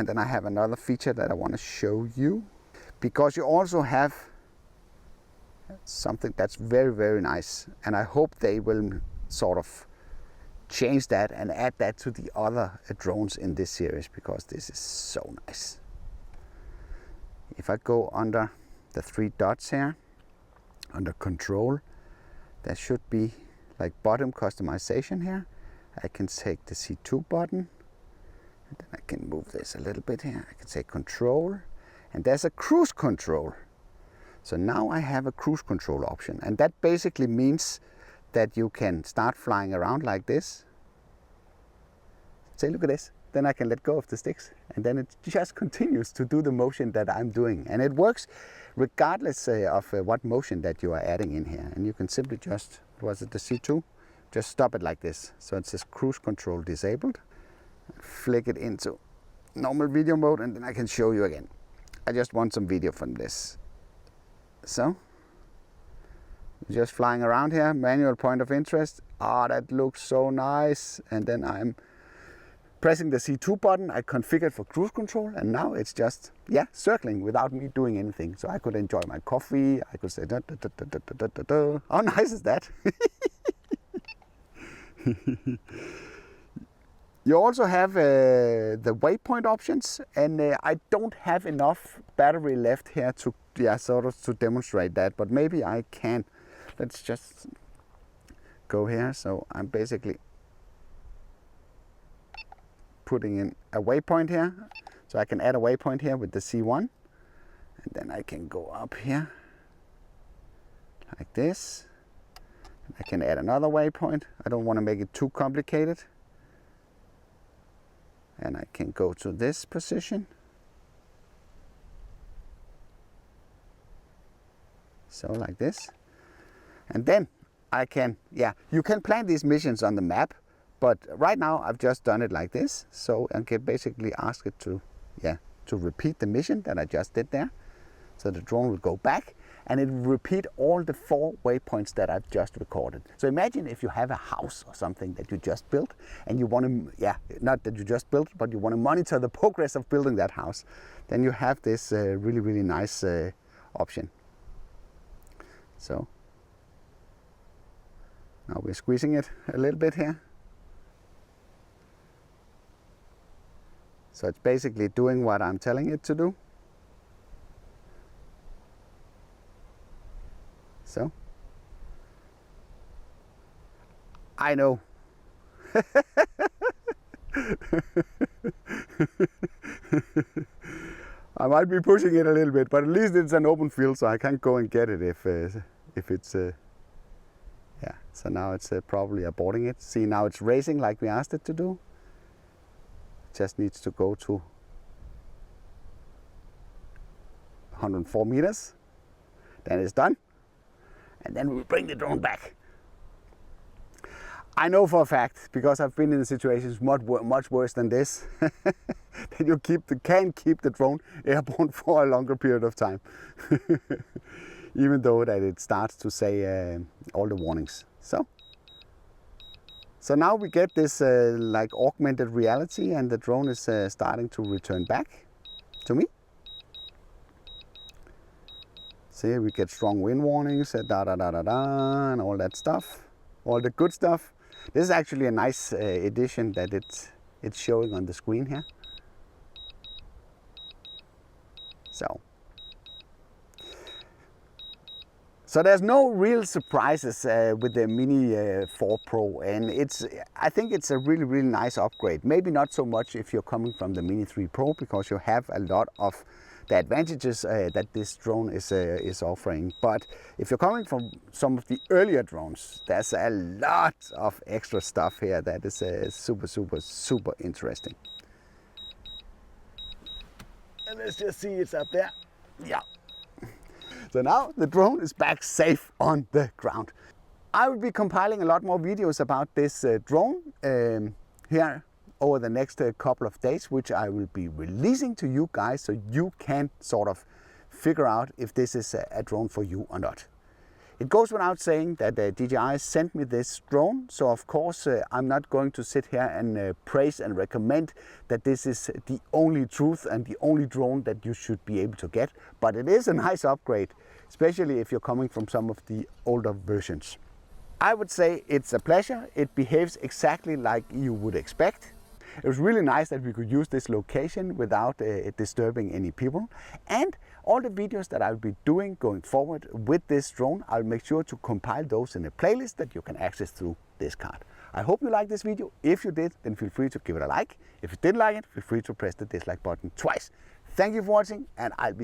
And then I have another feature that I want to show you, because you also have something that's very, very nice. And I hope they will sort of change that and add that to the other drones in this series, because this is so nice. If I go under the 3 dots here, under control, there should be like bottom customization here. I can take the C2 button, and then I can move this a little bit here. I can say control, and there's a cruise control. So now I have a cruise control option, and that basically means that you can start flying around like this. Say, look at this. Then I can let go of the sticks, and then it just continues to do the motion that I'm doing. And it works regardless of what motion that you are adding in here. And you can simply just, was it the C2? Just stop it like this. So it says cruise control disabled. Flick it into normal video mode, and then I can show you again. I just want some video from this. So, just flying around here, manual point of interest. Ah, that looks so nice. And then I'm pressing the C2 button. I configured for cruise control, and now it's just, yeah, circling without me doing anything. So I could enjoy my coffee. I could say, da, da, da, da, da, da, da. How nice is that? You also have the waypoint options, and I don't have enough battery left here to, yeah, sort of to demonstrate that, but maybe I can. Let's just go here. So I'm basically putting in a waypoint here, so I can add a waypoint here with the C1, and then I can go up here like this. I can add another waypoint. I don't want to make it too complicated. And I can go to this position. So like this. And then I can, yeah, you can plan these missions on the map, but right now I've just done it like this. So I can basically ask it to, yeah, to repeat the mission that I just did there. So the drone will go back, and it will repeat all the 4 waypoints that I've just recorded. So imagine if you have a house or something that you just built, and you want to, yeah, not that you just built, but you want to monitor the progress of building that house. Then you have this really, really nice option. So now we're squeezing it a little bit here. So it's basically doing what I'm telling it to do. So, I know. I might be pushing it a little bit, but at least it's an open field, so I can't go and get it if it's, yeah. So now it's probably aborting it. See, now it's racing like we asked it to do. It just needs to go to 104 meters. Then it's done. And then we'll bring the drone back. I know for a fact, because I've been in situations much worse than this, that you can keep the drone airborne for a longer period of time. Even though that it starts to say all the warnings. So now we get this like augmented reality, and the drone is starting to return back to me. See, we get strong wind warnings, and all that stuff, all the good stuff. This is actually a nice addition that it's showing on the screen here. So there's no real surprises with the Mini 4 Pro, and I think it's a really, really nice upgrade. Maybe not so much if you're coming from the Mini 3 Pro, because you have a lot of the advantages that this drone is offering. But if you're coming from some of the earlier drones, there's a lot of extra stuff here that is super, super, super interesting. And let's just see, it's up there. Yeah. So now the drone is back safe on the ground. I will be compiling a lot more videos about this drone here over the next couple of days, which I will be releasing to you guys, so you can sort of figure out if this is a drone for you or not. It goes without saying that DJI sent me this drone, so of course I'm not going to sit here and praise and recommend that this is the only truth and the only drone that you should be able to get, but it is a nice upgrade, especially if you're coming from some of the older versions. I would say it's a pleasure. It behaves exactly like you would expect. It was really nice that we could use this location without disturbing any people. And all the videos that I'll be doing going forward with this drone, I'll make sure to compile those in a playlist that you can access through this card. I hope you liked this video. If you did, then feel free to give it a like. If you didn't like it, feel free to press the dislike button twice. Thank you for watching, and I'll be